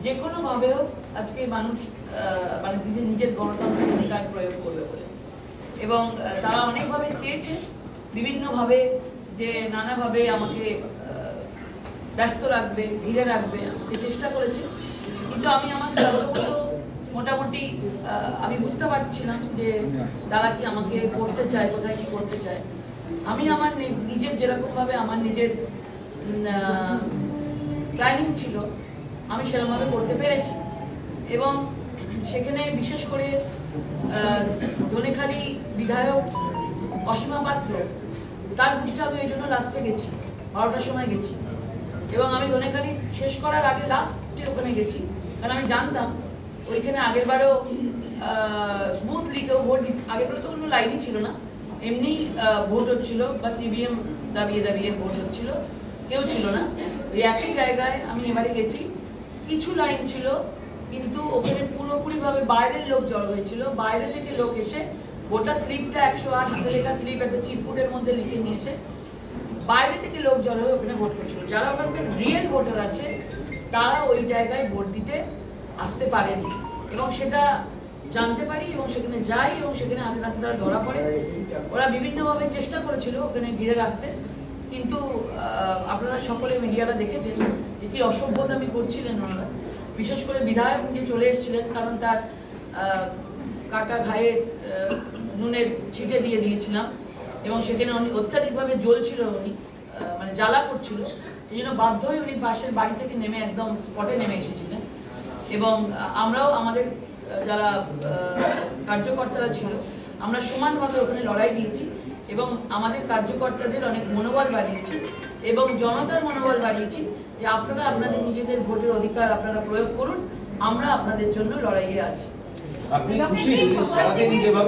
যে কোনোভাবে হোক আজকে মানুষ মানে নিজের গণতান্ত্রিক অধিকার প্রয়োগ করবে বলে, এবং তারা অনেকভাবে চেয়েছে, বিভিন্নভাবে যে নানাভাবে আমাকে ব্যস্ত রাখবে, ঘিরে রাখবে, আমাকে চেষ্টা করেছে। কিন্তু আমি আমার স্বার্থগুলো মোটামুটি আমি বুঝতে পারছিলাম যে তারা কি আমাকে করতে চায়, কোথায় কি করতে চায়। আমি আমার নিজের যেরকমভাবে আমার নিজের প্ল্যানিং ছিল আমি সেরকমভাবে করতে পেরেছি, এবং সেখানে বিশেষ করে ধনেখালি বিধায়ক অসীমা পাত্র, তার বুথটা আমি ওই জন্য লাস্টে গেছি, 12টার সময় গেছি, এবং আমি ধনেখালি শেষ করার আগে লাস্টে ওখানে গেছি, কারণ আমি জানতাম ওইখানে আগেরবারও স্মুথলি কেউ ভোট দিত, আগেরবারও তো কোনো লাইনই ছিল না, এমনি ভোট হচ্ছিল বা সিবিএম দাবিয়ে দাবিয়ে ভোট হচ্ছিল, কেউ ছিল না। ওই একই জায়গায় আমি এবারে গেছি, কিছু লাইন ছিল, কিন্তু ওখানে পুরোপুরিভাবে বাইরের লোক জড়ো হয়েছিল, বাইরে থেকে লোক এসে ভোটার স্লিপটা 108 হাতে লেখা স্লিপ একটা চিরকুটের মধ্যে লিখে নিয়ে এসে বাইরে থেকে লোক জড়ো হয়ে ওখানে ভোট করছিল। যারা ওখানকার রিয়েল ভোটার আছে তারা ওই জায়গায় ভোট দিতে আসতে পারেনি, এবং সেটা জানতে পারি এবং সেখানে যাই, এবং সেখানে হাতে নাতে তারা ধরা পড়ে। ওরা বিভিন্নভাবে চেষ্টা করেছিল ওখানে ঘিরে রাখতে, কিন্তু আপনারা সকলে মিডিয়াটা দেখেছেন যে কি অসভ্যতামি করছিলেন ওনারা। বিশেষ করে বিধায়ক যে চলে এসেছিলেন, কারণ তার কাটা ঘায়ে নুনের ছিটে দিয়ে দিয়েছিলাম, এবং সেখানে অত্যাধিকভাবে জ্বলছিল, উনি মানে জ্বালা করছিল, এই জন্য বাধ্য হয়ে উনি পাশের বাড়ি থেকে নেমে একদম স্পটে নেমে এসেছিলেন। এবং আমরাও আমাদের যারা কার্যকর্তারা ছিল আমরা সমানভাবে ওখানে লড়াই দিয়েছি, এবং আমাদের কার্যকর্তাদের অনেক মনোবল বাড়িয়েছি এবং জনতার মনোবল বাড়িয়েছি যে আপনারা আপনাদের নিজেদের ভোটের অধিকার আপনারা প্রয়োগ করুন, আমরা আপনাদের জন্য লড়াইয়ে আছি। আপনি খুশি সারাদিন যেভাবে